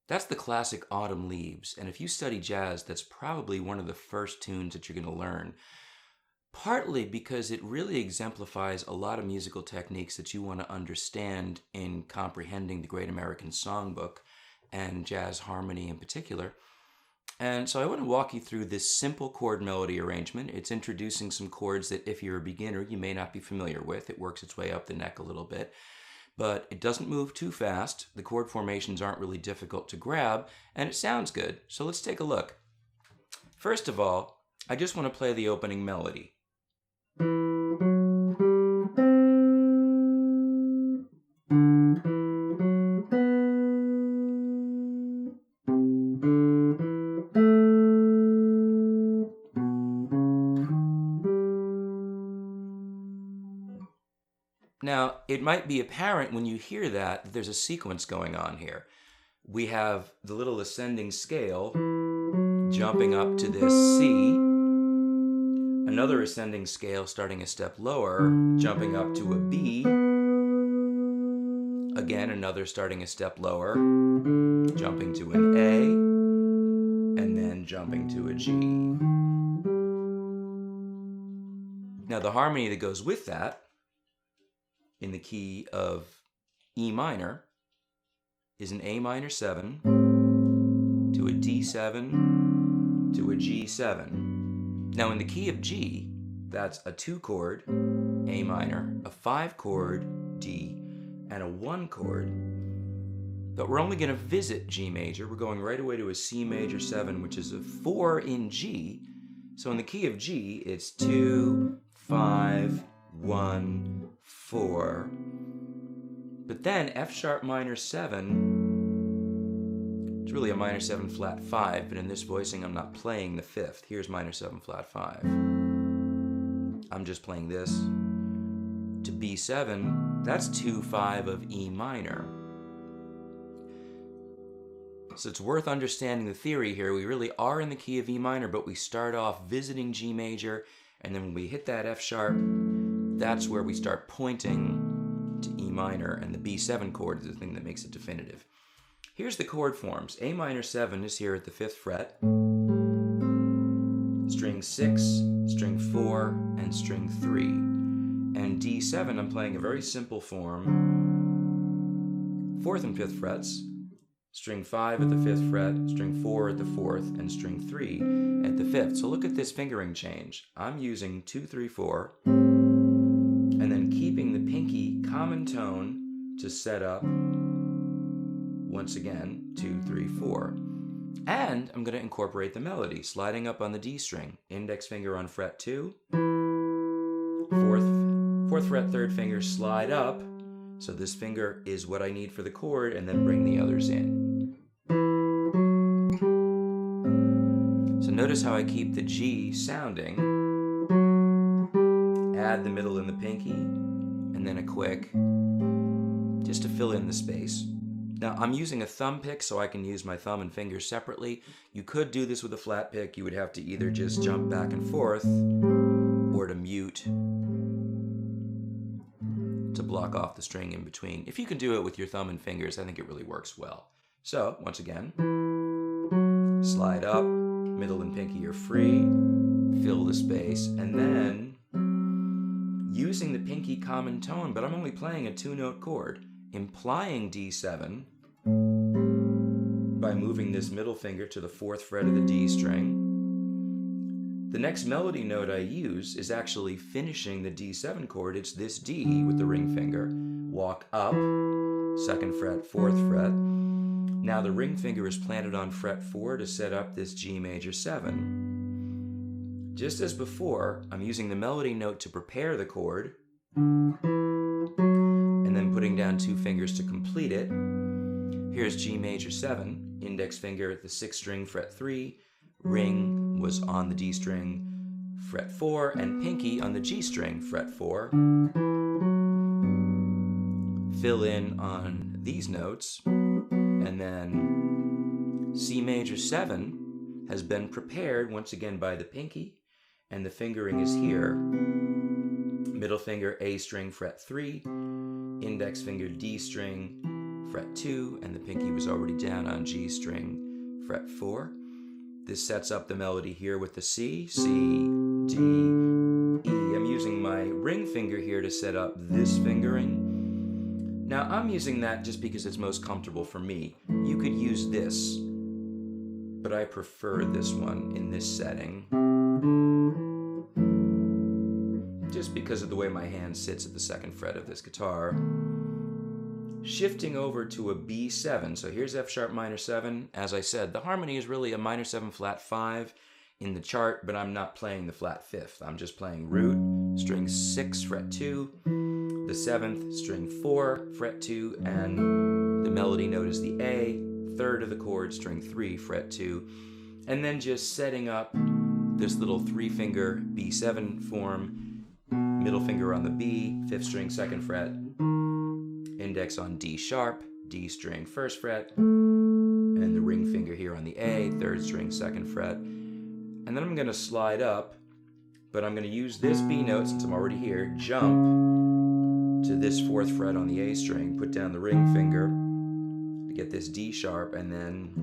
That's the classic Autumn Leaves, and if you study jazz, that's probably one of the first tunes that you're going to learn. Partly because it really exemplifies a lot of musical techniques that you want to understand in comprehending the Great American Songbook and jazz harmony in particular. And so I want to walk you through this simple chord melody arrangement. It's introducing some chords that if you're a beginner, you may not be familiar with. It works its way up the neck a little bit, but it doesn't move too fast. The chord formations aren't really difficult to grab, and it sounds good. So let's take a look. First of all, I just want to play the opening melody. Now, it might be apparent when you hear that there's a sequence going on here. We have the little ascending scale jumping up to this C, another ascending scale starting a step lower, jumping up to a B, again another starting a step lower, jumping to an A, and then jumping to a G. Now the harmony that goes with that, in the key of E minor, is an A minor 7 to a D7 to a G7. Now in the key of G, that's a 2-chord A minor, a 5-chord D, and a 1-chord. But we're only going to visit G major. We're going right away to a C major 7, which is a 4 in G. So in the key of G, it's 2, 5, 1, 4. But then F sharp minor 7, it's really a minor 7 flat 5, but in this voicing I'm not playing the 5th. Here's minor 7 flat 5. I'm just playing this. To B7, that's 2, 5 of E minor. So it's worth understanding the theory here. We really are in the key of E minor, but we start off visiting G major, and then when we hit that F sharp, that's where we start pointing to E minor, and the B7 chord is the thing that makes it definitive. Here's the chord forms. A minor 7 is here at the 5th fret, string 6, string 4, and string 3. And D7, I'm playing a very simple form, 4th and 5th frets, string 5 at the 5th fret, string 4 at the 4th, and string 3 at the 5th. So look at this fingering change. I'm using 2, 3, 4, and then keeping the pinky common tone to set up, once again, 2, 3, 4. And I'm going to incorporate the melody, sliding up on the D string, index finger on fret 2, 4th fret, 3rd finger, slide up, so this finger is what I need for the chord, and then bring the others in. So notice how I keep the G sounding, add the middle and the pinky, and then a quick just to fill in the space. Now, I'm using a thumb pick, so I can use my thumb and fingers separately. You could do this with a flat pick. You would have to either just jump back and forth or to mute to block off the string in between. If you can do it with your thumb and fingers, I think it really works well. So, once again, slide up, middle and pinky are free, fill the space, and then using the pinky common tone, but I'm only playing a 2-note chord, implying D7 by moving this middle finger to the 4th fret of the D string. The next melody note I use is actually finishing the D7 chord. It's this D with the ring finger. Walk up, 2nd fret, 4th fret. Now the ring finger is planted on fret 4 to set up this G major 7. Just as before, I'm using the melody note to prepare the chord, and then putting down 2 fingers to complete it. Here's G major 7, index finger at the 6th string, fret 3, ring was on the D string, fret 4, and pinky on the G string, fret 4. Fill in on these notes, and then C major 7 has been prepared once again by the pinky, and the fingering is here. Middle finger A string, fret 3, index finger D string, fret 2, and the pinky was already down on G string, fret 4. This sets up the melody here with the C, C, D, E. I'm using my ring finger here to set up this fingering. Now I'm using that just because it's most comfortable for me. You could use this, but I prefer this one in this setting, just because of the way my hand sits at the 2nd fret of this guitar. Shifting over to a B7, so here's F sharp minor 7. As I said, the harmony is really a minor 7 flat 5 in the chart, but I'm not playing the flat 5th. I'm just playing root, string 6, fret 2, the 7th, string 4, fret 2, and the melody note is the A, 3rd of the chord, string 3, fret 2, and then just setting up this little 3-finger B7 form, middle finger on the B, 5th string, 2nd fret, index on D sharp, D string, 1st fret, and the ring finger here on the A, 3rd string, 2nd fret. And then I'm going to slide up, but I'm going to use this B note since I'm already here, jump to this 4th fret on the A string, put down the ring finger to get this D sharp, and then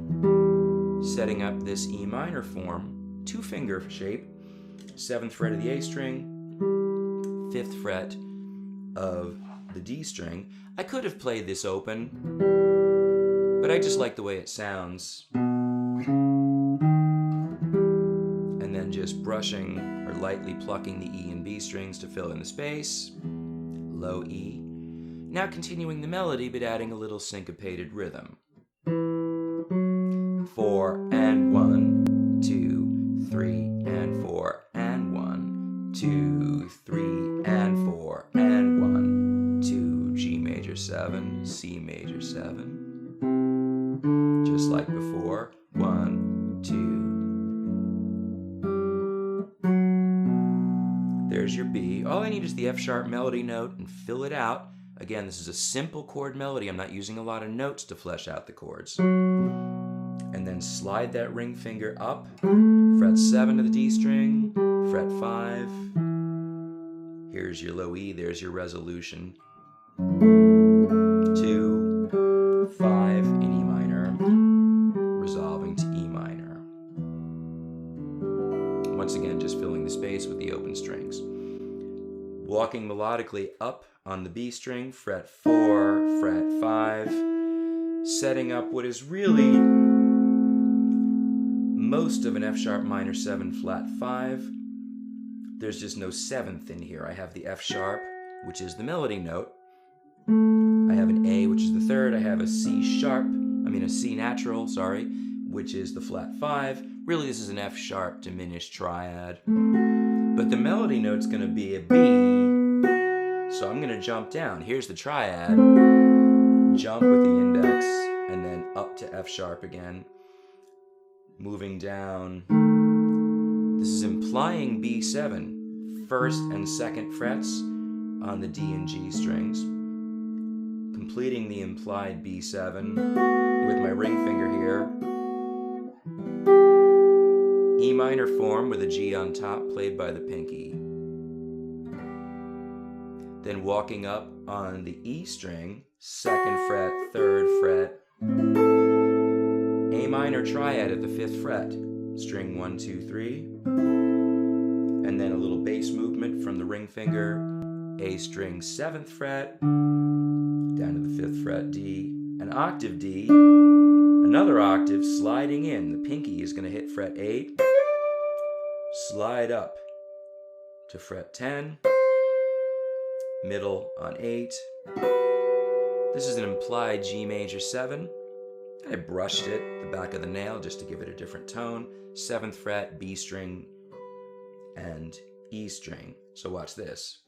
setting up this E minor form, 2-finger shape, 7th fret of the A string, 5th fret of the D string. I could have played this open, but I just like the way it sounds. And then just brushing or lightly plucking the E and B strings to fill in the space. Low E. Now continuing the melody, but adding a little syncopated rhythm. 4 and 1, 2, 3 and 4 and 1, 2, 3 and 4 and 1, 2, G major 7, C major 7. Just like before. 1, 2. There's your B. All I need is the F sharp melody note and fill it out. Again, this is a simple chord melody. I'm not using a lot of notes to flesh out the chords. And then slide that ring finger up, fret 7 of the D string, fret 5. Here's your low E, there's your resolution. 2, 5 in E minor, resolving to E minor. Once again, just filling the space with the open strings. Walking melodically up on the B string, fret 4, fret 5, setting up what is really most of an F sharp minor 7 flat 5. There's just no 7th in here. I have the F sharp, which is the melody note. I have an A, which is the 3rd. I have a C natural, which is the flat 5. Really, this is an F sharp diminished triad. But the melody note's going to be a B, so I'm going to jump down. Here's the triad. Jump with the index, and then up to F sharp again. Moving down. This is implying B7, 1st and 2nd frets on the D and G strings. completing the implied B7 with my ring finger here. E minor form with a G on top, played by the pinky. Then walking up on the E string, 2nd fret, 3rd fret, A minor triad at the 5th fret, string 1, 2, 3, and then a little bass movement from the ring finger, A string 7th fret, down to the 5th fret D, an octave D, another octave sliding in. The pinky is going to hit fret 8, slide up to fret 10, middle on 8. This is an implied G major 7. I brushed it, the back of the nail, just to give it a different tone. 7th fret, B string, and E string. So watch this.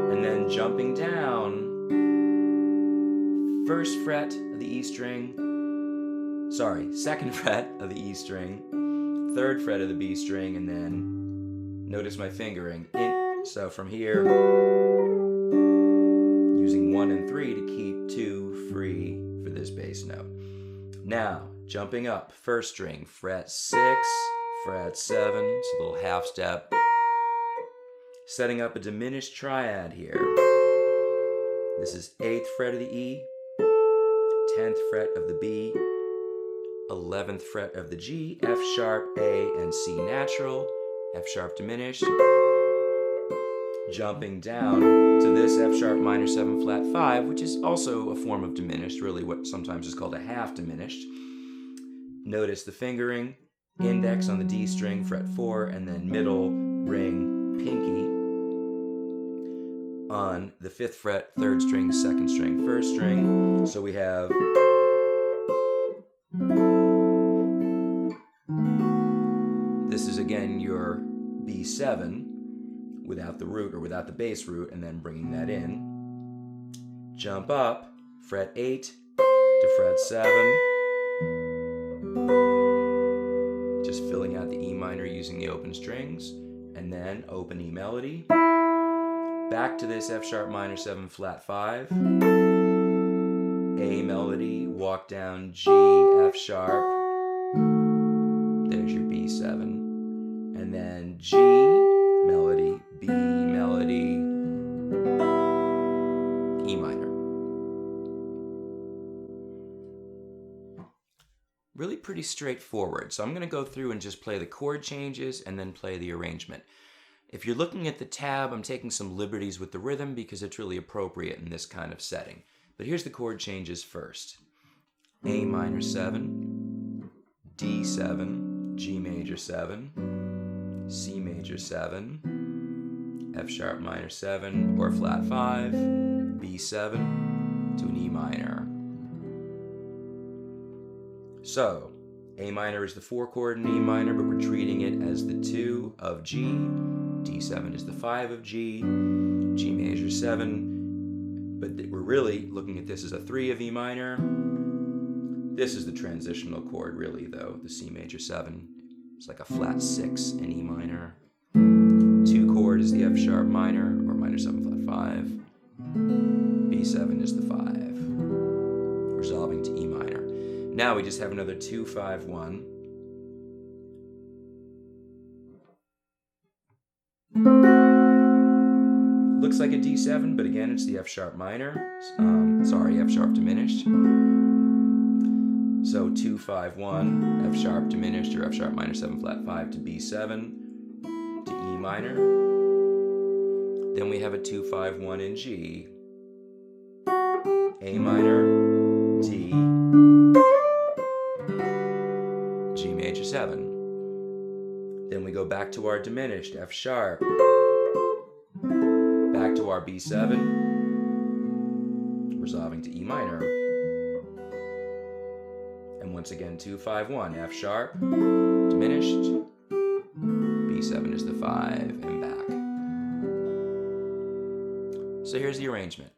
And then jumping down, 1st fret of the E string, 2nd fret of the E string, 3rd fret of the B string, and then notice my fingering. So from here, using 1 and 3 to keep 2 free for this bass note. Now, jumping up, 1st string, fret 6, fret 7, it's a little half step. Setting up a diminished triad here. This is 8th fret of the E, 10th fret of the B, 11th fret of the G, F sharp, A, and C natural, F sharp diminished. Jumping down to this F sharp minor 7 flat 5, which is also a form of diminished, really what sometimes is called a half diminished. Notice the fingering, index on the D string, fret 4, and then middle, ring, pinky on the 5th fret, 3rd string, 2nd string, 1st string. So we have this is again your B7 without the root or without the bass root, and then bringing that in. Jump up, fret 8 to fret 7. Just filling out the E minor using the open strings, and then open E melody. Back to this F sharp minor 7 flat 5. A melody, walk down G, F sharp. There's your B7. And then G melody, B melody, E minor. Really pretty straightforward. So I'm going to go through and just play the chord changes and then play the arrangement. If you're looking at the tab, I'm taking some liberties with the rhythm because it's really appropriate in this kind of setting. But here's the chord changes first. A minor 7, D7, G major 7, C major 7, F sharp minor 7 or flat 5, B7 to an E minor. So, A minor is the 4 chord in E minor, but we're treating it as the 2 of G. D7 is the 5 of G. G major 7. But we're really looking at this as a 3 of E minor. This is the transitional chord, really, though. The C major 7. It's like a flat 6 in E minor. 2 chord is the F sharp minor, or minor 7 flat 5. B7 is the 5. Resolving to E minor. Now we just have another 2, 5, 1. Looks like a D7, but again, it's the F sharp minor. F sharp diminished. So 2, 5, 1, F sharp diminished, or F sharp minor 7 flat 5 to B7 to E minor. Then we have a 2, 5, 1 in G. A minor, D, G major 7. Then we go back to our diminished F sharp. Back to our B7, resolving to E minor. And once again, 2, 5, 1, F sharp, diminished, B7 is the 5, and back. So here's the arrangement.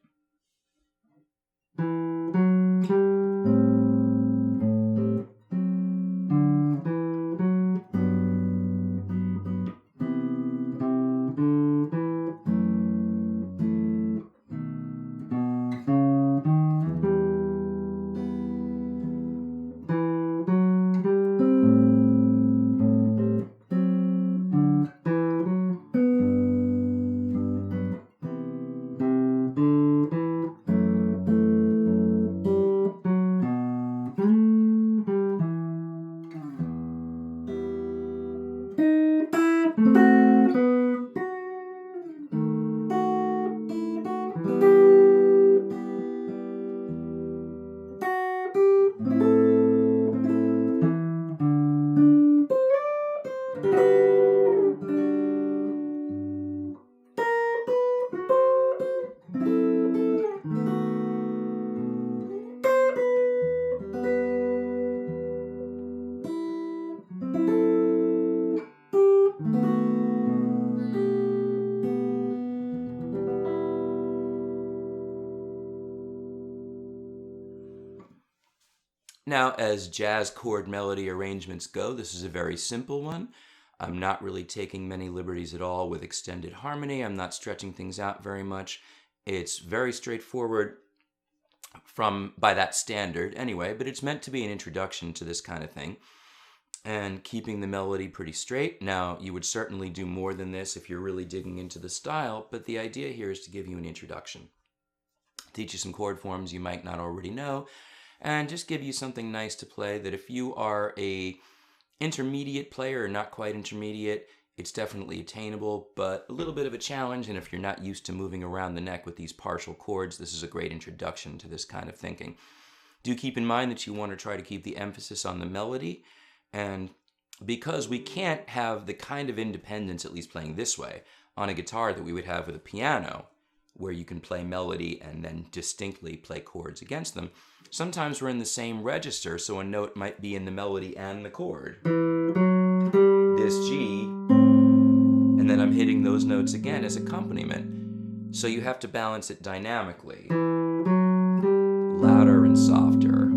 Now, as jazz chord melody arrangements go, this is a very simple one. I'm not really taking many liberties at all with extended harmony. I'm not stretching things out very much. It's very straightforward by that standard anyway, but it's meant to be an introduction to this kind of thing and keeping the melody pretty straight. Now, you would certainly do more than this if you're really digging into the style, but the idea here is to give you an introduction. Teach you some chord forms you might not already know, and just give you something nice to play that if you are a intermediate player or not quite intermediate, it's definitely attainable, but a little bit of a challenge, and if you're not used to moving around the neck with these partial chords, this is a great introduction to this kind of thinking. Do keep in mind that you want to try to keep the emphasis on the melody, and because we can't have the kind of independence, at least playing this way, on a guitar that we would have with a piano, where you can play melody and then distinctly play chords against them, sometimes we're in the same register, so a note might be in the melody and the chord. This G, and then I'm hitting those notes again as accompaniment. So you have to balance it dynamically. Louder and softer.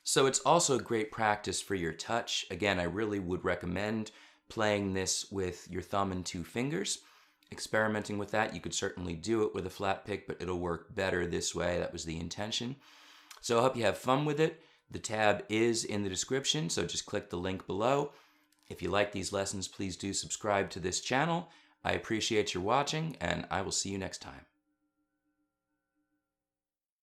So it's also great practice for your touch. Again, I really would recommend playing this with your thumb and 2 fingers. Experimenting with that, you could certainly do it with a flat pick, but it'll work better this way. That was the intention. So I hope you have fun with it. The tab is in the description, so just click the link below. If you like these lessons, please do subscribe to this channel. I appreciate your watching, and I will see you next time.